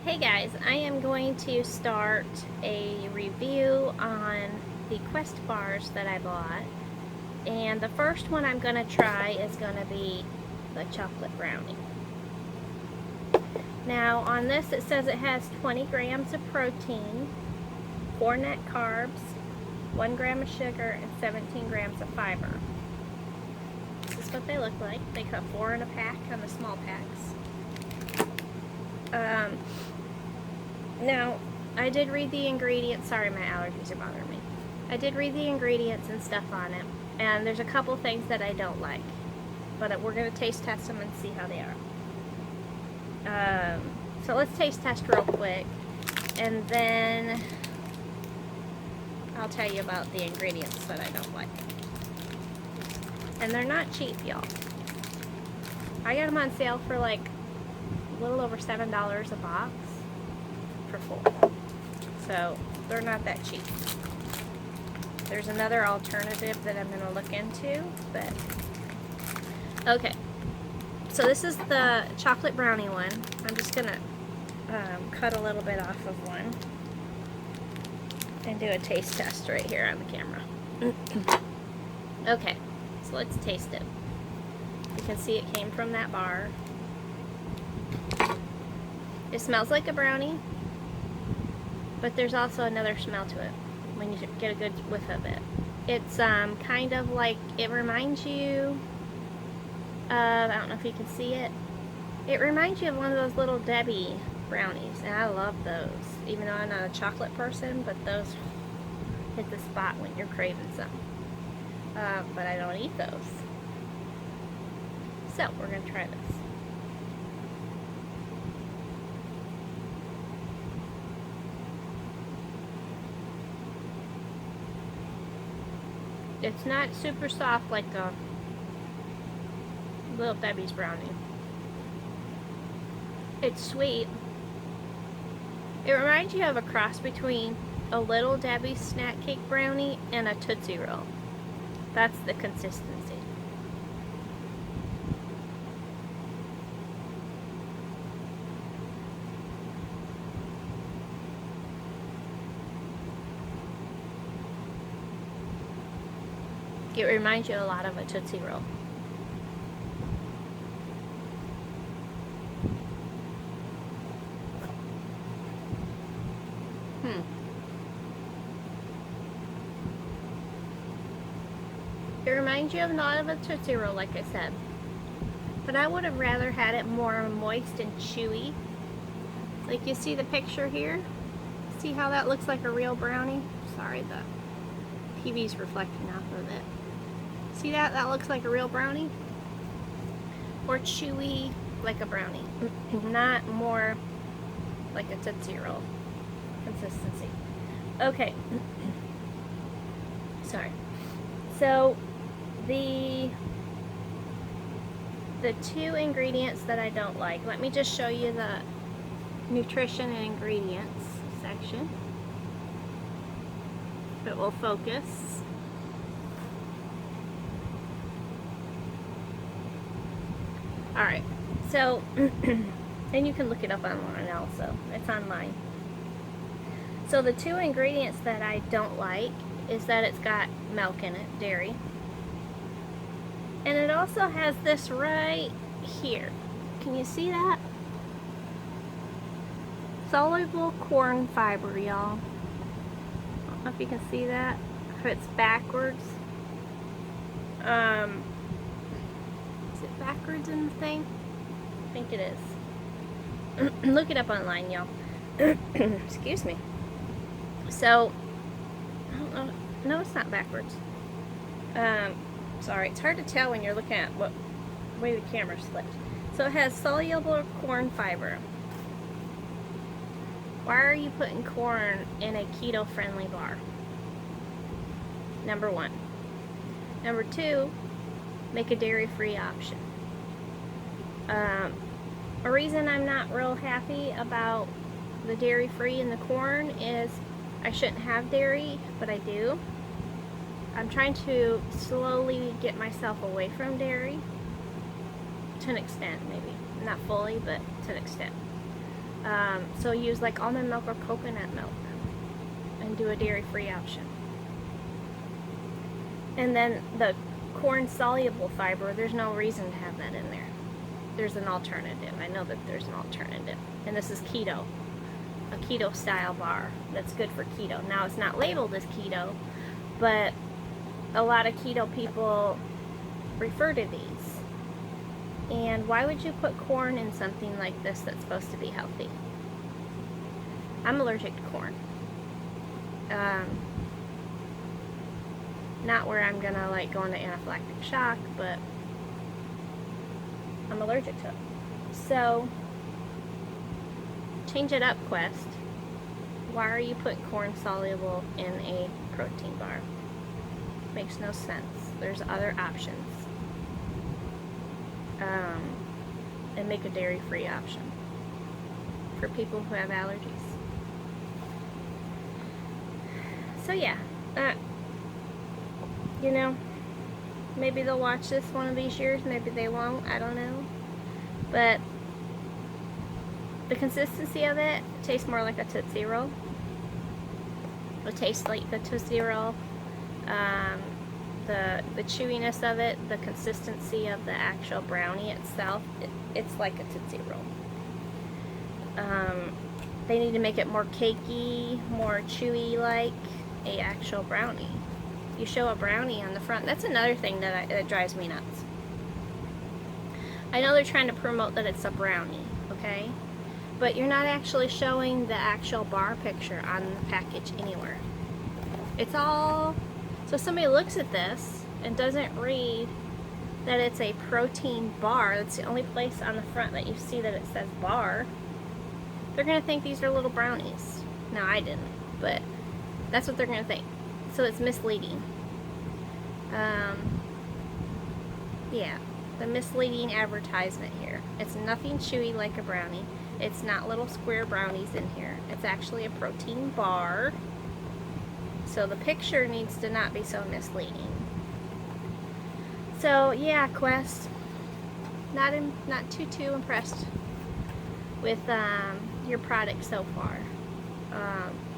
Hey guys, I am going to start a review on the Quest bars that I bought, and the first one I'm going to try is going to be the chocolate brownie. Now on this it says it has 20 grams of protein, 4 net carbs, 1 gram of sugar, and 17 grams of fiber. This is what they look like. They come 4 in a pack on the small packs. Now, I did read the ingredients. Sorry, my allergies are bothering me. I did read the ingredients and stuff on it, and there's a couple things that I don't like, but we're going to taste test them and see how they are. So let's taste test real quick, and then I'll tell you about the ingredients that I don't like. And they're not cheap, y'all. I got them on sale for like a little over $7 a box for 4. So they're not that cheap. There's another alternative that I'm going to look into, but okay. So this is the chocolate brownie one. I'm just going to cut a little bit off of one and do a taste test right here on the camera. Okay, so let's taste it. You can see it came from that bar. It smells like a brownie, but there's also another smell to it when you get a good whiff of it. It's kind of like, it reminds you of, I don't know if you can see it, it reminds you of one of those little Debbie brownies, and I love those, even though I'm not a chocolate person, but those hit the spot when you're craving some. But I don't eat those. So we're going to try this. It's not super soft like a Little Debbie's brownie. It's sweet. It reminds you of a cross between a Little Debbie's snack cake brownie and a Tootsie Roll. That's the consistency. It reminds you a lot of a Tootsie Roll. It reminds you of a lot of a Tootsie Roll, like I said. But I would have rather had it more moist and chewy. Like you see the picture here? See how that looks like a real brownie? Sorry, the TV's reflecting off of it. See that? That looks like a real brownie. Or chewy like a brownie. Not more like a Tootsie Roll consistency. Okay. Sorry. So the 2 ingredients that I don't like. Let me just show you the nutrition and ingredients section. It will focus. Alright, so, and you can look it up online also. It's online. So the 2 ingredients that I don't like is that it's got milk in it, dairy. And it also has this right here. Can you see that? Soluble corn fiber, y'all. I don't know if you can see that. If it's backwards. Is it backwards in the thing? I think it is. Look it up online, y'all. Excuse me. So, I don't know. No, it's not backwards. Sorry, it's hard to tell when you're looking at what way the camera's flipped. So it has soluble corn fiber. Why are you putting corn in a keto-friendly bar? Number 1. Number 2, make a dairy-free option. A reason I'm not real happy about the dairy-free in the corn is I shouldn't have dairy, but I do. I'm trying to slowly get myself away from dairy. To an extent, maybe. Not fully, but to an extent. So use like almond milk or coconut milk and do a dairy-free option. And then the corn soluble fiber, there's no reason to have that in there. There's an alternative. I know that there's an alternative. And this is keto. A keto style bar that's good for keto. Now it's not labeled as keto, but a lot of keto people refer to these. And why would you put corn in something like this that's supposed to be healthy? I'm allergic to corn. Not where I'm gonna like go into anaphylactic shock, but I'm allergic to it. So change it up, Quest. Why are you putting corn soluble in a protein bar? Makes no sense. There's other options. And make a dairy-free option for people who have allergies. So yeah, you know, maybe they'll watch this one of these years, maybe they won't, I don't know. But the consistency of it tastes more like a Tootsie Roll. It tastes like the Tootsie Roll. The chewiness of it, the consistency of the actual brownie itself, it's like a Tootsie Roll. They need to make it more cakey, more chewy like a actual brownie. You show a brownie on the front. That's another thing that drives me nuts. I know they're trying to promote that it's a brownie, okay? But you're not actually showing the actual bar picture on the package anywhere. It's all... So if somebody looks at this and doesn't read that it's a protein bar, that's the only place on the front that you see that it says bar, they're going to think these are little brownies. No, I didn't, but that's what they're going to think. So it's misleading. Yeah, the misleading advertisement here. It's nothing chewy like a brownie. It's not little square brownies in here. It's actually a protein bar. So the picture needs to not be so misleading. So yeah, Quest, not too impressed with your product so far.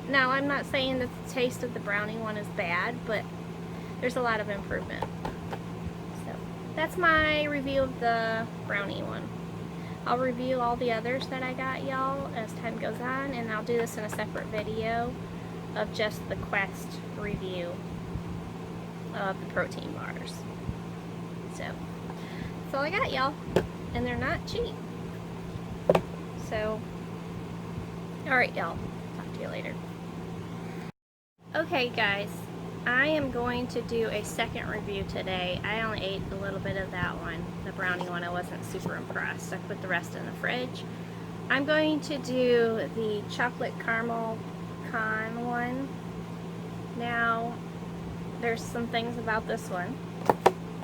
Now I'm not saying that the taste of the brownie one is bad, but there's a lot of improvement. So that's my review of the brownie one. I'll review all the others that I got, y'all, as time goes on, and I'll do this in a separate video of just the Quest review of the protein bars. So that's all I got, y'all, and they're not cheap. So alright, y'all, talk to you later. Okay guys, I am going to do a second review today. I only ate a little bit of that one, the brownie one. I wasn't super impressed. I put the rest in the fridge. I'm going to do the chocolate caramel pecan one. Now, there's some things about this one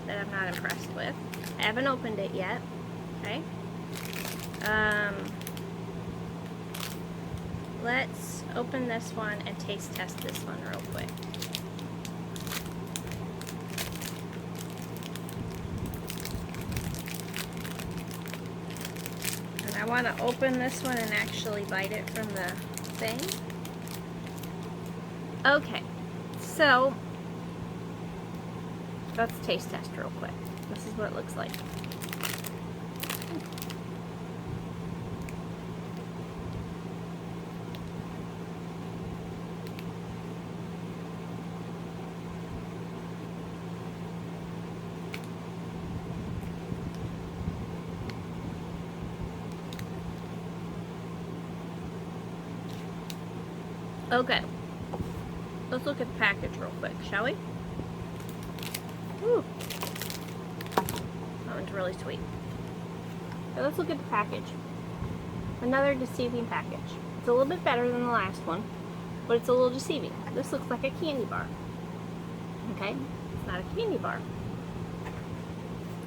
that I'm not impressed with. I haven't opened it yet. Okay. Let's open this one and taste test this one real quick. And I want to open this one and actually bite it from the thing. Okay, so let's taste test real quick. This is what it looks like. Okay, let's look at the package real quick, shall we? Ooh, that one's really sweet. So let's look at the package. Another deceiving package. It's a little bit better than the last one, but it's a little deceiving. This looks like a candy bar. Okay, it's not a candy bar.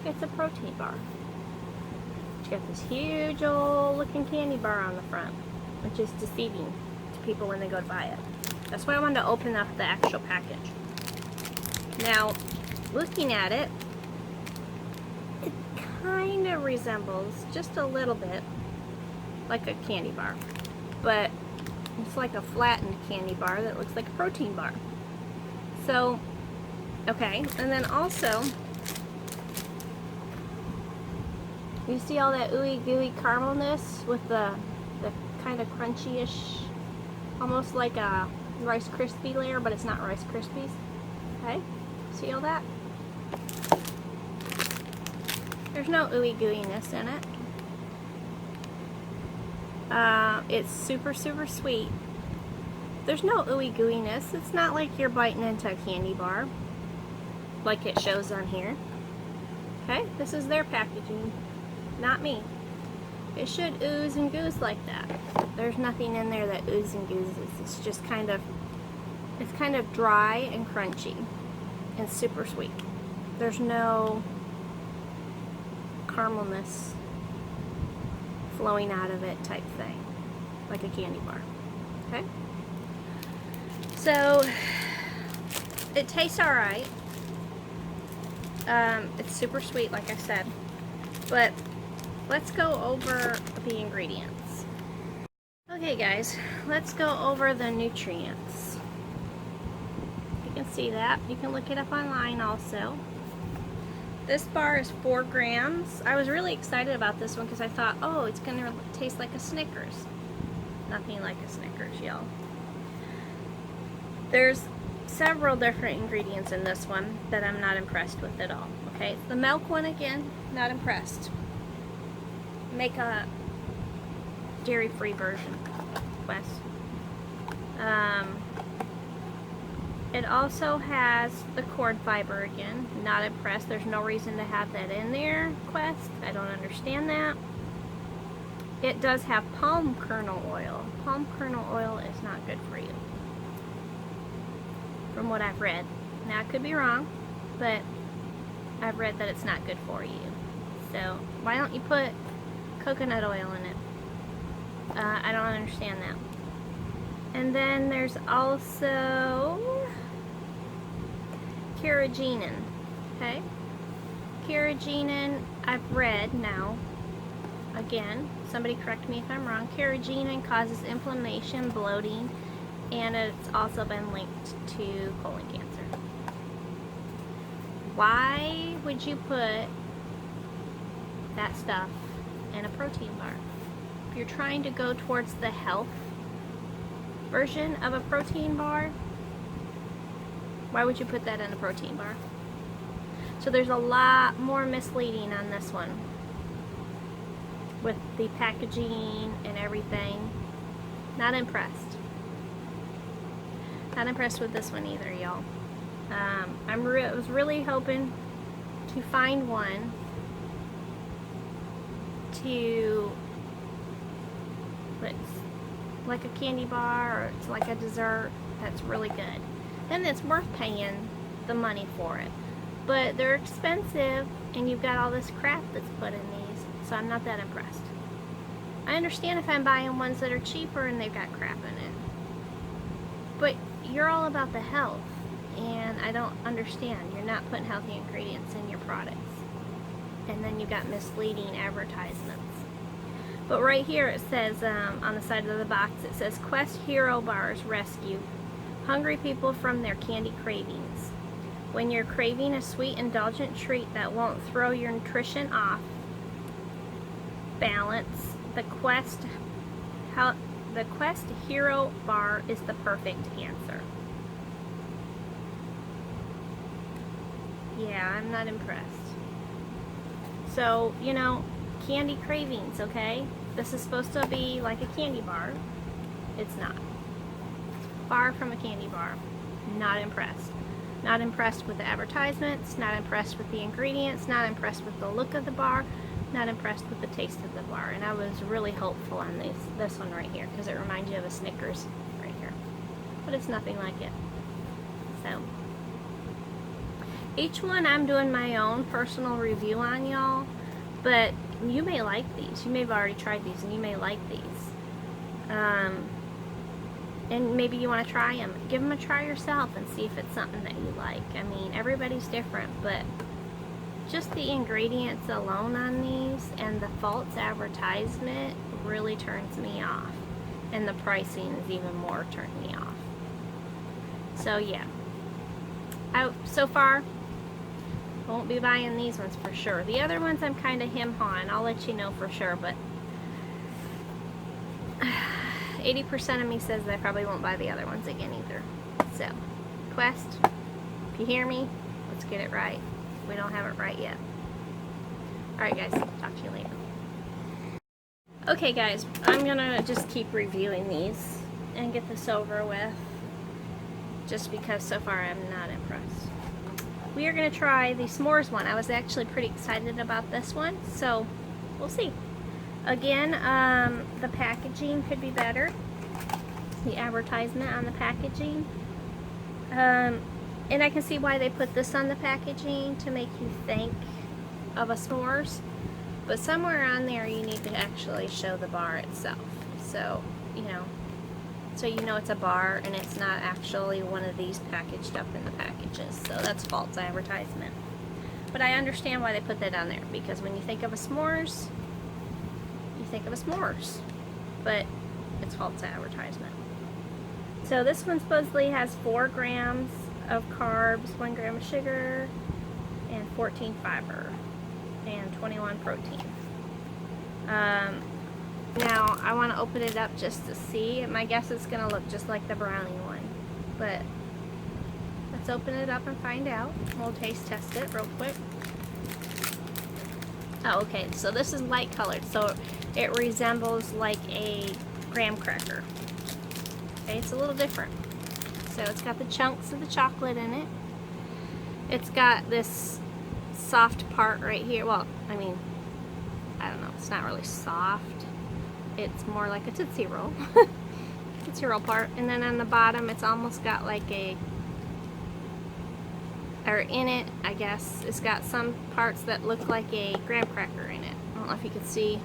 It's a protein bar. You got this huge old looking candy bar on the front, which is deceiving people when they go to buy it. That's why I wanted to open up the actual package. Now, looking at it, it kind of resembles, just a little bit, like a candy bar, but it's like a flattened candy bar that looks like a protein bar. So, okay, and then also, you see all that ooey gooey caramelness with the kind of crunchy-ish, almost like a Rice Krispie layer, but it's not Rice Krispies. Okay, see all that? There's no ooey gooiness in it. It's super, super sweet. There's no ooey gooiness. It's not like you're biting into a candy bar, like it shows on here. Okay, this is their packaging, not me. It should ooze and goose like that. There's nothing in there that oozes and goozes. It's just kind of dry and crunchy and super sweet. There's no caramelness flowing out of it type thing, like a candy bar. Okay? So, it tastes alright. It's super sweet, like I said. But let's go over the ingredients. Okay guys, let's go over the nutrients. You can see that. You can look it up online also. This bar is 4 grams. I was really excited about this one because I thought, oh, it's going to taste like a Snickers. Nothing like a Snickers, y'all. There's several different ingredients in this one that I'm not impressed with at all. Okay, the milk one again, not impressed. Make a dairy-free version, Wes. It also has the corn fiber again. Not impressed. There's no reason to have that in there, Quest. I don't understand that. It does have palm kernel oil. Palm kernel oil is not good for you, from what I've read. Now, I could be wrong, but I've read that it's not good for you. So, why don't you put coconut oil in it? I don't understand that. And then there's also carrageenan. Okay? Carrageenan, I've read now. Again, somebody correct me if I'm wrong. Carrageenan causes inflammation, bloating, and it's also been linked to colon cancer. Why would you put that stuff in a protein bar? If you're trying to go towards the health version of a protein bar, why would you put that in a protein bar? So there's a lot more misleading on this one with the packaging and everything. Not impressed. Not impressed with this one either, y'all. I was really hoping to find one to, like a candy bar, or it's like a dessert that's really good. And it's worth paying the money for it. But they're expensive, and you've got all this crap that's put in these, so I'm not that impressed. I understand if I'm buying ones that are cheaper and they've got crap in it. But you're all about the health, and I don't understand. You're not putting healthy ingredients in your products. And then you've got misleading advertisements. But right here it says, on the side of the box, it says, Quest Hero Bars rescue hungry people from their candy cravings. When you're craving a sweet, indulgent treat that won't throw your nutrition off balance, the Quest Hero Bar is the perfect answer. Yeah, I'm not impressed. So, you know, candy cravings, okay? This is supposed to be like a candy bar. It's not. It's far from a candy bar. Not impressed. Not impressed with the advertisements, not impressed with the ingredients, not impressed with the look of the bar, not impressed with the taste of the bar. And I was really hopeful on this one right here, because it reminds you of a Snickers right here. But it's nothing like it. So, each one I'm doing my own personal review on, y'all. But you may like these. You may have already tried these, and you may like these. And maybe you want to try them. Give them a try yourself and see if it's something that you like. I mean, everybody's different, but just the ingredients alone on these and the false advertisement really turns me off. And the pricing is even more turning me off. So yeah. So far, I won't be buying these ones for sure. The other ones I'm kind of hem-hawing. I'll let you know for sure, but 80% of me says that I probably won't buy the other ones again either. So, Quest, if you hear me, let's get it right. We don't have it right yet. Alright guys, talk to you later. Okay guys, I'm gonna just keep reviewing these and get this over with, just because so far I'm not impressed. We are gonna try the s'mores one. I was actually pretty excited about this one, so we'll see. Again, the packaging could be better. The advertisement on the packaging. And I can see why they put this on the packaging, to make you think of a s'mores. But somewhere on there you need to actually show the bar itself. So, you know it's a bar and it's not actually one of these packaged up in the packages. So that's false advertisement. But I understand why they put that on there, because when you think of a s'mores, you think of a s'mores. But it's false advertisement. So this one supposedly has 4 grams of carbs, 1 gram of sugar, and 14 fiber, and 21 protein. Now, I want to open it up just to see. My guess is going to look just like the brownie one. But let's open it up and find out. We'll taste test it real quick. Oh, okay. So this is light colored. So it resembles like a graham cracker. Okay, it's a little different. So it's got the chunks of the chocolate in it. It's got this soft part right here. Well, I mean, I don't know. It's not really soft. It's more like a Tootsie Roll. Tootsie Roll part. And then on the bottom, it's almost got like or in it, I guess, it's got some parts that look like a graham cracker in it. I don't know if you can see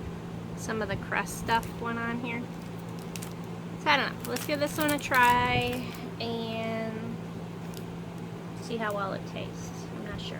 some of the crust stuff going on here. So I don't know. Let's give this one a try and see how well it tastes. I'm not sure.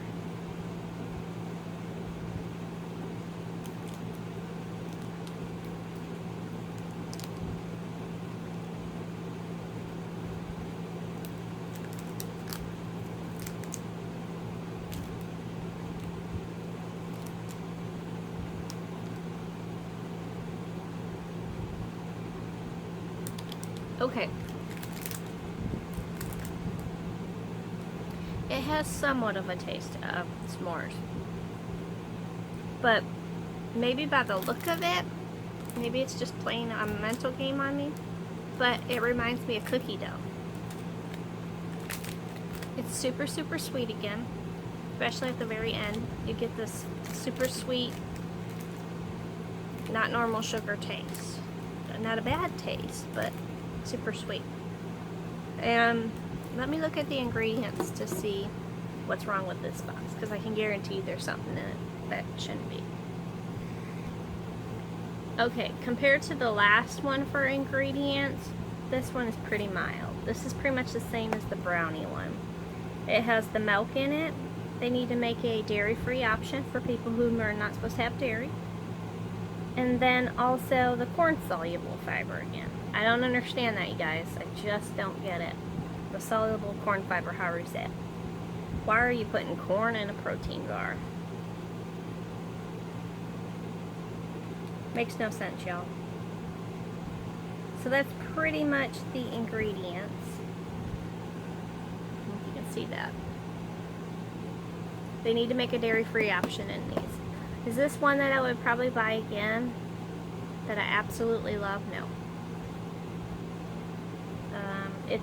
Okay. It has somewhat of a taste of s'mores. But maybe by the look of it, maybe it's just playing a mental game on me, but it reminds me of cookie dough. It's super, super sweet again, especially at the very end. You get this super sweet, not normal sugar taste. Not a bad taste, but super sweet. And let me look at the ingredients to see what's wrong with this box, because I can guarantee there's something in it that shouldn't be. Okay, compared to the last one for ingredients, this one is pretty mild. This is pretty much the same as the brownie one. It has the milk in it. They need to make a dairy-free option for people who are not supposed to have dairy. And then also the corn-soluble fiber again. I don't understand that, you guys. I just don't get it. The soluble corn fiber, how is that? Why are you putting corn in a protein bar? Makes no sense, y'all. So that's pretty much the ingredients. I don't know if you can see that. They need to make a dairy-free option in these. Is this one that I would probably buy again? That I absolutely love? No. It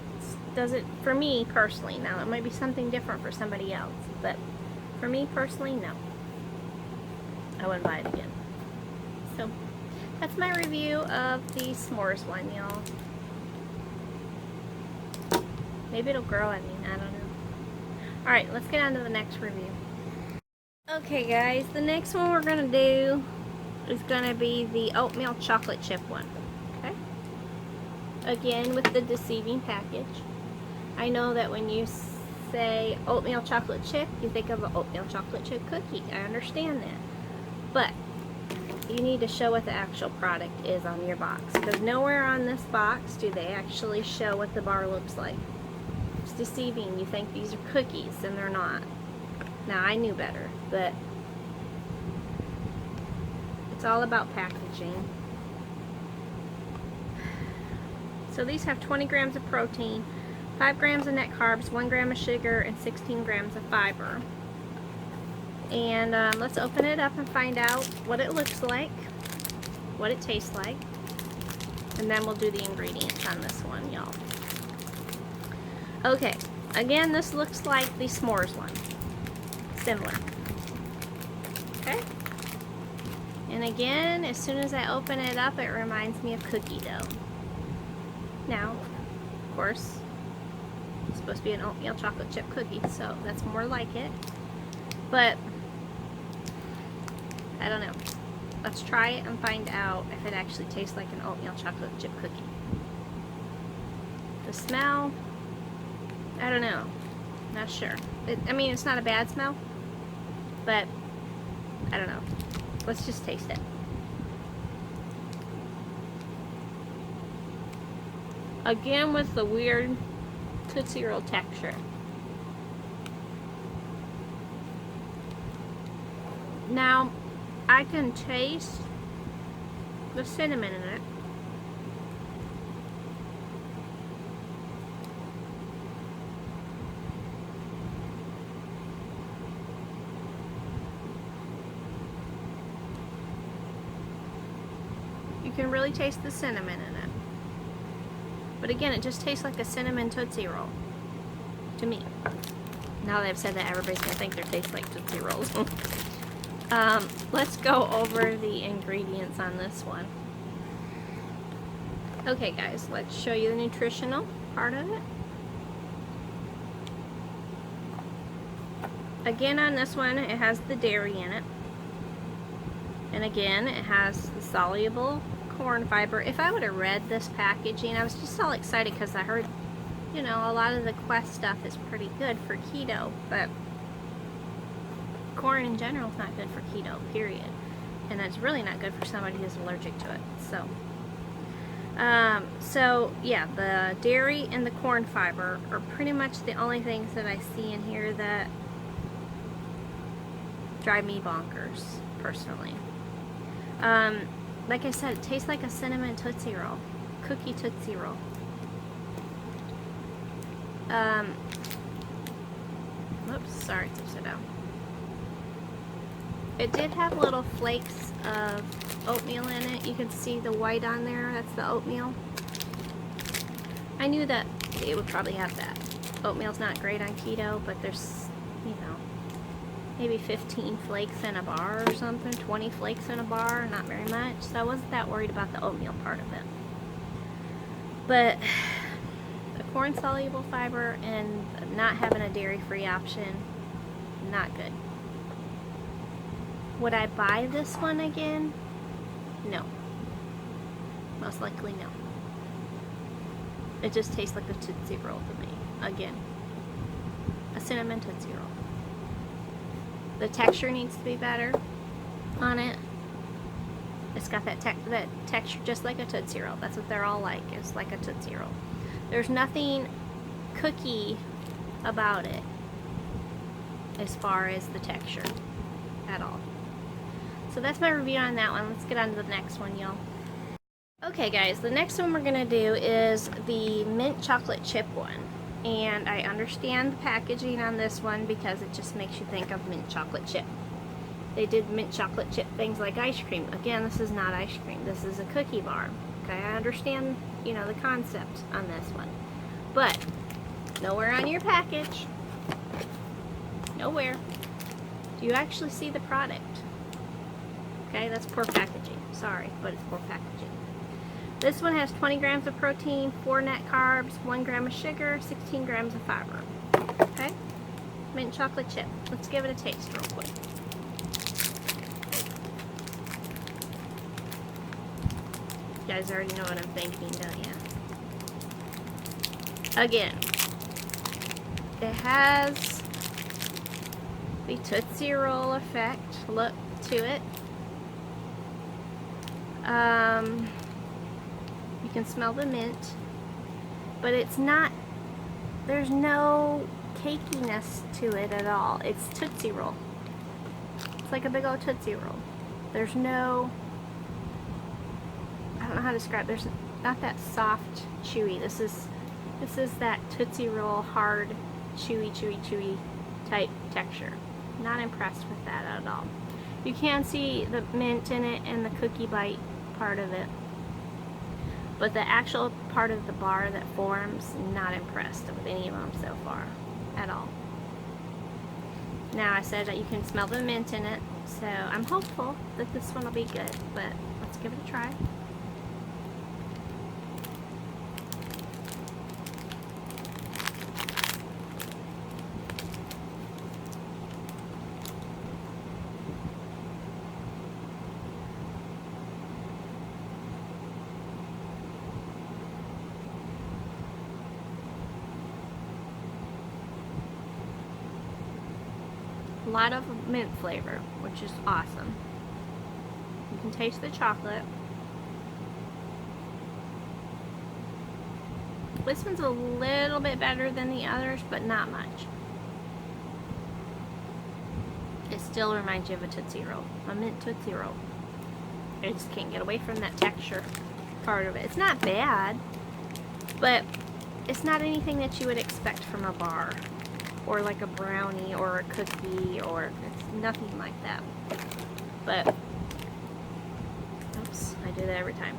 doesn't, for me personally. Now, it might be something different for somebody else, but for me personally, no. I wouldn't buy it again. So, that's my review of the s'mores one, y'all. Maybe it'll grow on me, I don't know. Alright, let's get on to the next review. Okay guys, the next one we're going to do is going to be the oatmeal chocolate chip one. Okay? Again, with the deceiving package. I know that when you say oatmeal chocolate chip, you think of an oatmeal chocolate chip cookie. I understand that. But you need to show what the actual product is on your box, because nowhere on this box do they actually show what the bar looks like. It's deceiving. You think these are cookies and they're not. Now, I knew better, but it's all about packaging. So these have 20 grams of protein, 5 grams of net carbs, 1 gram of sugar, and 16 grams of fiber. And let's open it up and find out what it looks like, what it tastes like, and then we'll do the ingredients on this one, y'all. Okay, again, this looks like the s'mores one. Similar. Okay? And again, as soon as I open it up, it reminds me of cookie dough. Now, of course, it's supposed to be an oatmeal chocolate chip cookie, so that's more like it. But I don't know. Let's try it and find out if it actually tastes like an oatmeal chocolate chip cookie. The smell, I don't know. Not sure. I mean, it's not a bad smell, but I don't know. Let's just taste it. Again, with the weird Tootsie Roll texture. Now, I can taste the cinnamon in it. You can really taste the cinnamon in it. But again, it just tastes like a cinnamon Tootsie Roll. To me. Now that I've said that, everybody's going to think they taste like Tootsie Rolls. Let's go over the ingredients on this one. Okay guys, let's show you the nutritional part of it. Again, on this one, it has the dairy in it. And again, it has the soluble corn fiber. If I would have read this packaging, I was just all excited because I heard, you know, a lot of the Quest stuff is pretty good for keto, but corn in general is not good for keto, period. And it's really not good for somebody who's allergic to it. So yeah, the dairy and the corn fiber are pretty much the only things that I see in here that drive me bonkers, personally. Like I said, it tastes like a cinnamon Tootsie Roll. Cookie Tootsie Roll. Whoops, sorry, upside down. It did have little flakes of oatmeal in it. You can see the white on there. That's the oatmeal. I knew that it would probably have that. Oatmeal's not great on keto, but there's, you know, maybe 15 flakes in a bar or something. 20 flakes in a bar. Not very much. So I wasn't that worried about the oatmeal part of it. But the corn soluble fiber and not having a dairy-free option, not good. Would I buy this one again? No. Most likely no. It just tastes like a Tootsie Roll to me. Again. A cinnamon Tootsie Roll. The texture needs to be better on it. It's got that texture just like a Tootsie Roll. That's what they're all like. It's like a Tootsie Roll. There's nothing cookie about it as far as the texture at all. So that's my review on that one. Let's get on to the next one, y'all. Okay guys, the next one we're going to do is the mint chocolate chip one. And I understand the packaging on this one because it just makes you think of mint chocolate chip. They did mint chocolate chip things like ice cream. Again, this is not ice cream. This is a cookie bar. Okay, I understand, you know, the concept on this one. But nowhere on your package, nowhere, do you actually see the product. Okay, that's poor packaging. Sorry, but it's poor packaging. This one has 20 grams of protein, 4 net carbs, 1 gram of sugar, 16 grams of fiber. Okay? Mint chocolate chip. Let's give it a taste real quick. You guys already know what I'm thinking, don't you? Again, it has the Tootsie Roll effect look to it. You can smell the mint, but it's not, there's no cakiness to it at all. It's Tootsie Roll. It's like a big old Tootsie Roll. There's no, I don't know how to describe, there's not that soft, chewy. This is that Tootsie Roll, hard, chewy type texture. Not impressed with that at all. You can see the mint in it and the cookie bite part of it, but the actual part of the bar that forms, not impressed with any of them so far at all. Now I said that you can smell the mint in it, so I'm hopeful that this one will be good, but let's give it a try. A lot of mint flavor, which is awesome. You can taste the chocolate. This one's a little bit better than the others, but not much. It still reminds you of a Tootsie Roll, a mint Tootsie Roll. I just can't get away from that texture part of it. It's not bad, but it's not anything that you would expect from a bar, or like a brownie or a cookie, or it's nothing like that. But oops, I do that every time.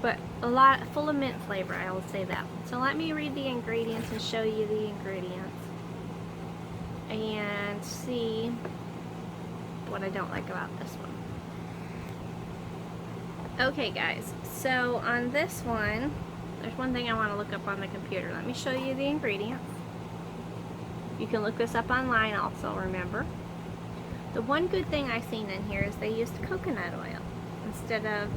But a lot full of mint flavor, I will say that. So let me read the ingredients and show you the ingredients and see what I don't like about this one. Okay guys, so on this one, there's one thing I want to look up on the computer. Let me show you the ingredients. You can look this up online also, remember. The one good thing I've seen in here is they used coconut oil instead of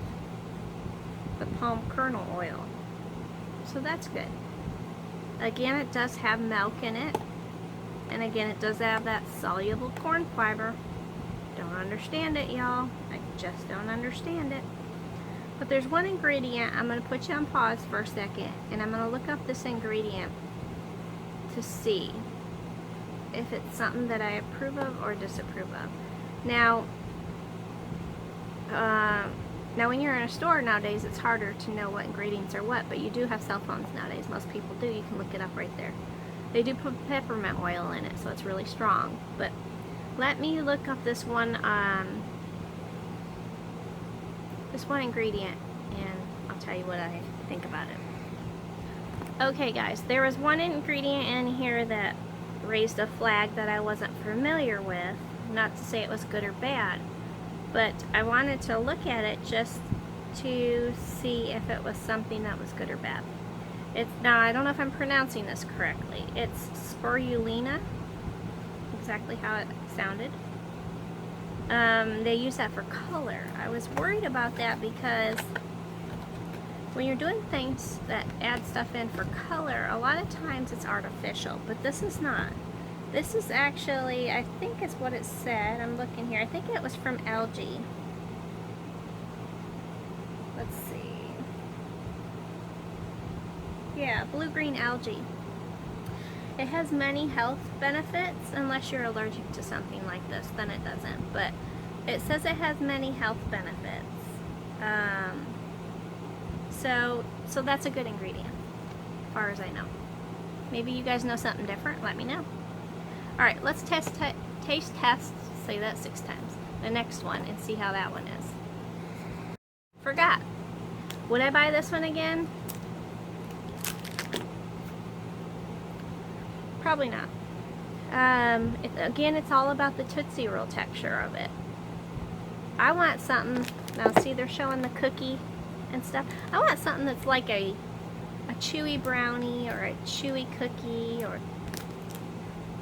the palm kernel oil. So that's good. Again, it does have milk in it. And again, it does have that soluble corn fiber. Don't understand it, y'all. I just don't understand it. But there's one ingredient, I'm going to put you on pause for a second, and I'm going to look up this ingredient to see if it's something that I approve of or disapprove of. Now when you're in a store nowadays, it's harder to know what ingredients are what, but you do have cell phones nowadays. Most people do. You can look it up right there. They do put peppermint oil in it, so it's really strong. But let me look up this one ingredient, and I'll tell you what I think about it. Okay guys, there was one ingredient in here that raised a flag that I wasn't familiar with. Not to say it was good or bad, but I wanted to look at it just to see if it was something that was good or bad. Now I don't know if I'm pronouncing this correctly. It's spirulina, exactly how it sounded. They use that for color. I was worried about that because when you're doing things that add stuff in for color, a lot of times it's artificial, but this is not. This is actually, I think is what it said. I'm looking here. I think it was from algae. Let's see. Yeah, blue-green algae. It has many health benefits, unless you're allergic to something like this, then it doesn't. But it says it has many health benefits. So that's a good ingredient, as far as I know. Maybe you guys know something different, let me know. Alright, let's taste test, say that 6 times, the next one and see how that one is. Forgot. Would I buy this one again? Probably not. Again, it's all about the Tootsie Roll texture of it. I want something, now see they're showing the cookie and stuff. I want something that's like a chewy brownie or a chewy cookie or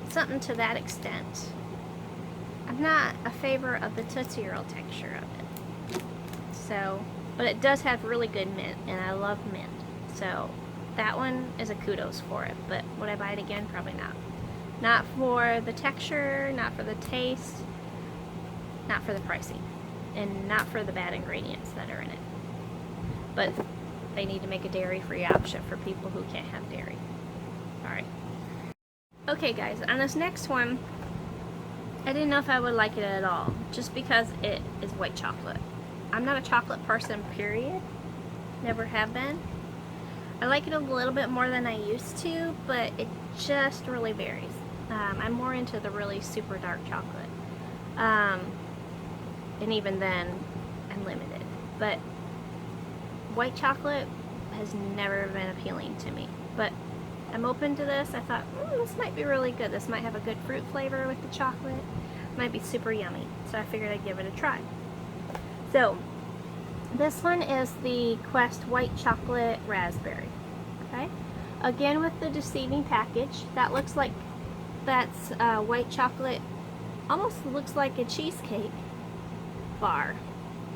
something to that extent. I'm not a favor of the Tootsie Roll texture of it. So, but it does have really good mint, and I love mint. So that one is a kudos for it, but would I buy it again? Probably not. Not for the texture, not for the taste, not for the pricing. and not for the bad ingredients that are in it. But they need to make a dairy-free option for people who can't have dairy. Alright. Okay guys, on this next one, I didn't know if I would like it at all, just because it is white chocolate. I'm not a chocolate person, period. Never have been. I like it a little bit more than I used to, but it just really varies. I'm more into the really super dark chocolate. And even then, I'm limited. But white chocolate has never been appealing to me. But I'm open to this. I thought, this might be really good. This might have a good fruit flavor with the chocolate. Might be super yummy. So I figured I'd give it a try. So, this one is the Quest White Chocolate Raspberry. Okay? Again with the deceiving package. That looks like that's white chocolate. Almost looks like a cheesecake bar.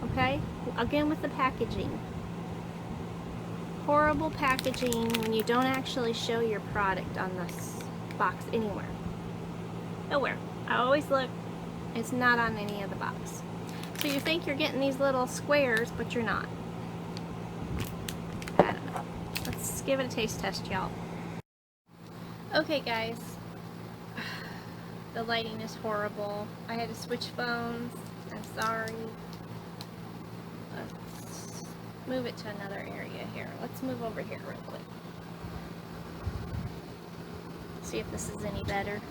Okay? Again with the packaging. Horrible packaging when you don't actually show your product on this box anywhere. Nowhere. I always look. It's not on any of the box. So you think you're getting these little squares, but you're not. I don't know. Let's give it a taste test, y'all. Okay, guys. The lighting is horrible. I had to switch phones. I'm sorry. Let's move it to another area here. Let's move over here real quick. See if this is any better.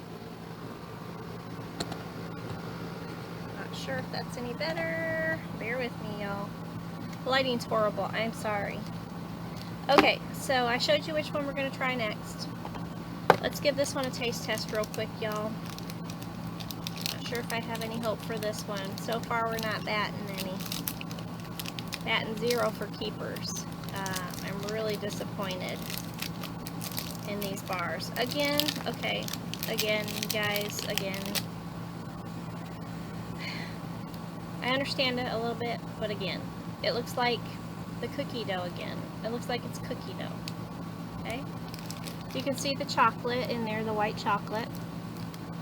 Not sure if that's any better. Bear with me, y'all. The lighting's horrible. I'm sorry. Okay, so I showed you which one we're going to try next. Let's give this one a taste test real quick, y'all. Not sure if I have any hope for this one. So far, we're not batting any. Batting 0 for keepers. I'm really disappointed in these bars. Again, okay. Again, guys, again. I understand it a little bit, but again, it looks like the cookie dough again. It looks like it's cookie dough. Okay? You can see the chocolate in there, the white chocolate.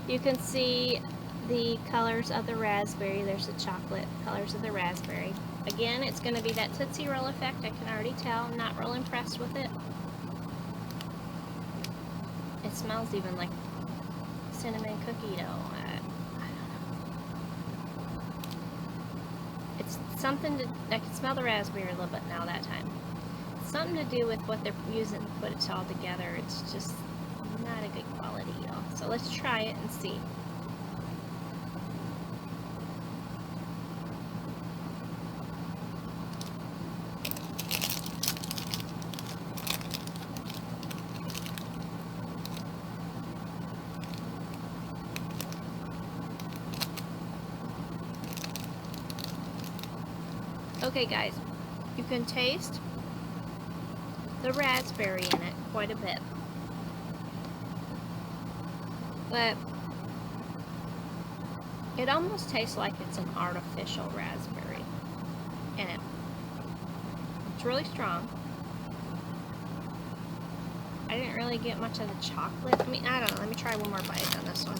You can see the colors of the raspberry. There's the chocolate colors of the raspberry. Again, it's going to be that Tootsie Roll effect. I can already tell. I'm not real impressed with it. It smells even like cinnamon cookie dough. I don't know. It's something to... I can smell the raspberry a little bit now that time. Something to do with what they're using to put it all together. It's just not a good quality, y'all. So let's try it and see. Okay, guys, you can taste the raspberry in it quite a bit, but it almost tastes like it's an artificial raspberry in it. It's really strong. I didn't really get much of the chocolate. I mean, I don't know. Let me try one more bite on this one.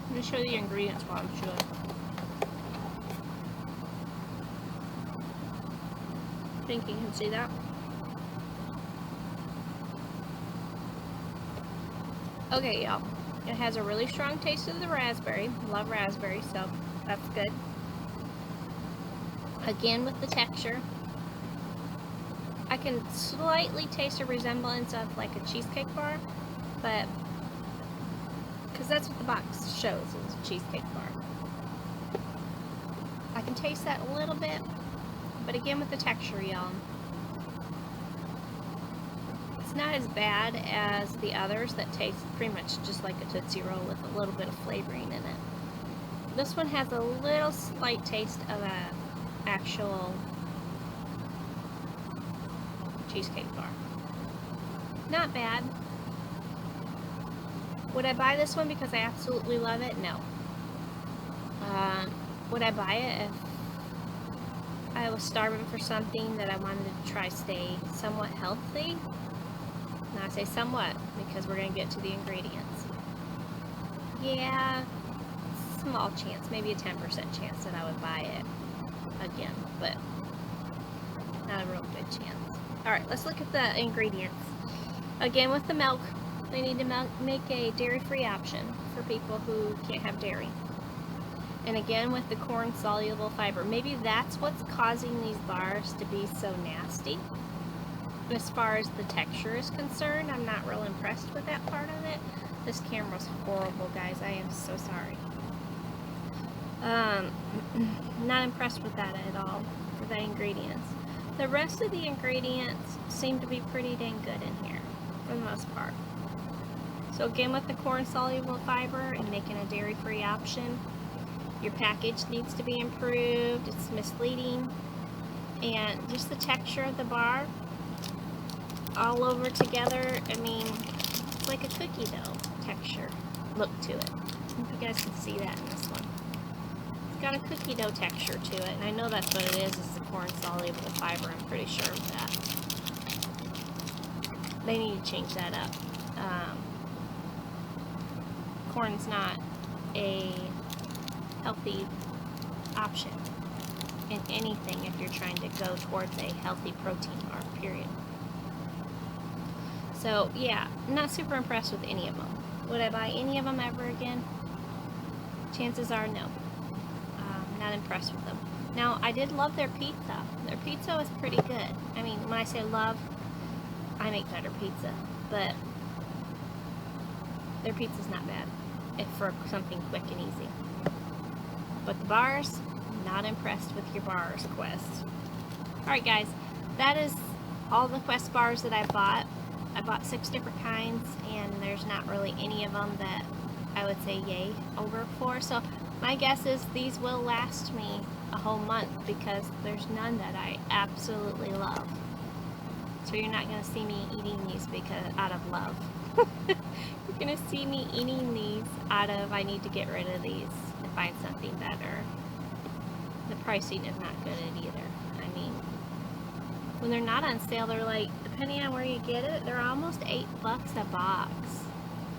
Let me show you the ingredients while I'm chewing. I think you can see that. Okay, y'all. It has a really strong taste of the raspberry. Love raspberry, so that's good. Again, with the texture, I can slightly taste a resemblance of like a cheesecake bar, but because that's what the box shows, is a cheesecake bar. I can taste that a little bit, but again with the texture, y'all, it's not as bad as the others that taste pretty much just like a Tootsie Roll with a little bit of flavoring in it. This one has a little slight taste of a actual cheesecake bar. Not bad. Would I buy this one because I absolutely love it? No. Would I buy it if I was starving for something that I wanted to try stay somewhat healthy? Now I say somewhat because we're going to get to the ingredients. Yeah, small chance, maybe a 10% chance that I would buy it again, but not a real good chance. Alright, let's look at the ingredients. Again, with the milk, they need to make a dairy-free option for people who can't have dairy. And again, with the corn-soluble fiber, maybe that's what's causing these bars to be so nasty. As far as the texture is concerned, I'm not real impressed with that part of it. This camera's horrible, guys. I am so sorry. Not impressed with that at all, for the ingredients. The rest of the ingredients seem to be pretty dang good in here, for the most part. So again, with the corn-soluble fiber and making a dairy-free option, your package needs to be improved. It's misleading. And just the texture of the bar, all over together, I mean, it's like a cookie dough texture look to it. I hope you guys can see that in this one. It's got a cookie dough texture to it, and I know that's what it is the corn-soluble fiber. I'm pretty sure of that. They need to change that up. Corn's not a healthy option in anything if you're trying to go towards a healthy protein bar, period. So yeah, I'm not super impressed with any of them. Would I buy any of them ever again? Chances are no. Not impressed with them. Now, I did love their pizza. Their pizza was pretty good. I mean, when I say love, I make better pizza, but their pizza's not bad if for something quick and easy. But the bars, not impressed with your bars, Quest. Alright guys, that is all the Quest bars that I bought. I bought 6 different kinds, and there's not really any of them that I would say yay over for. So my guess is these will last me a whole month because there's none that I absolutely love. So you're not going to see me eating these because out of love. You're going to see me eating these out of I need to get rid of these and find something better. The pricing is not good either. I mean, when they're not on sale, they're like, depending on where you get it, they're almost $8 a box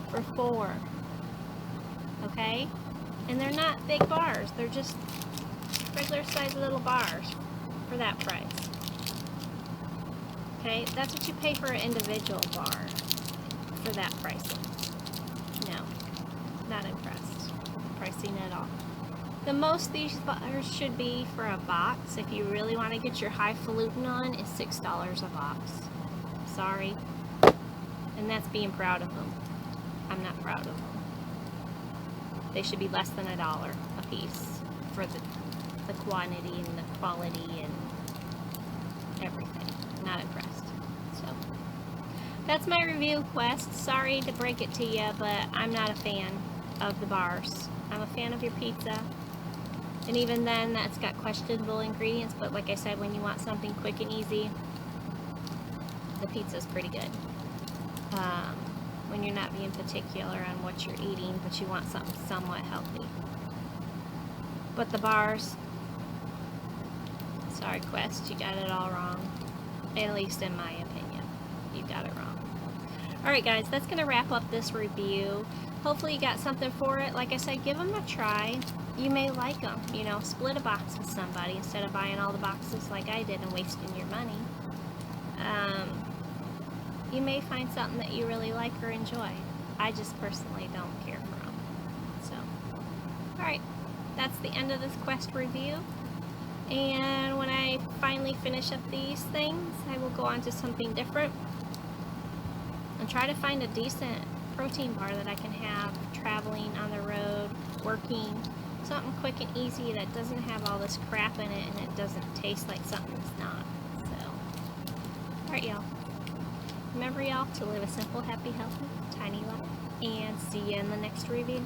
for 4. Okay? And they're not big bars. They're just regular sized little bars for that price. Okay? That's what you pay for an individual bar for that pricing. No. Not impressed with pricing at all. The most these bars should be for a box, if you really want to get your highfalutin on, is $6 a box. Sorry. And that's being proud of them. I'm not proud of them. They should be less than $1 a piece for the quantity and the quality and everything. Not impressed. So that's my review, Quest. Sorry to break it to you, but I'm not a fan of the bars. I'm a fan of your pizza. And even then, that's got questionable ingredients, but like I said, when you want something quick and easy, the pizza's pretty good. When you're not being particular on what you're eating, but you want something somewhat healthy. But the bars, sorry Quest, you got it all wrong. At least in my opinion, you got it wrong. Alright guys, that's going to wrap up this review. Hopefully you got something for it. Like I said, give them a try. You may like them. You know, split a box with somebody instead of buying all the boxes like I did and wasting your money. You may find something that you really like or enjoy. I just personally don't care for them. So, alright, that's the end of this Quest review. And when I finally finish up these things, I will go on to something different and try to find a decent protein bar that I can have traveling on the road, working, something quick and easy that doesn't have all this crap in it and it doesn't taste like something that's not. So, alright y'all. Remember y'all to live a simple, happy, healthy, tiny life, and see you in the next review.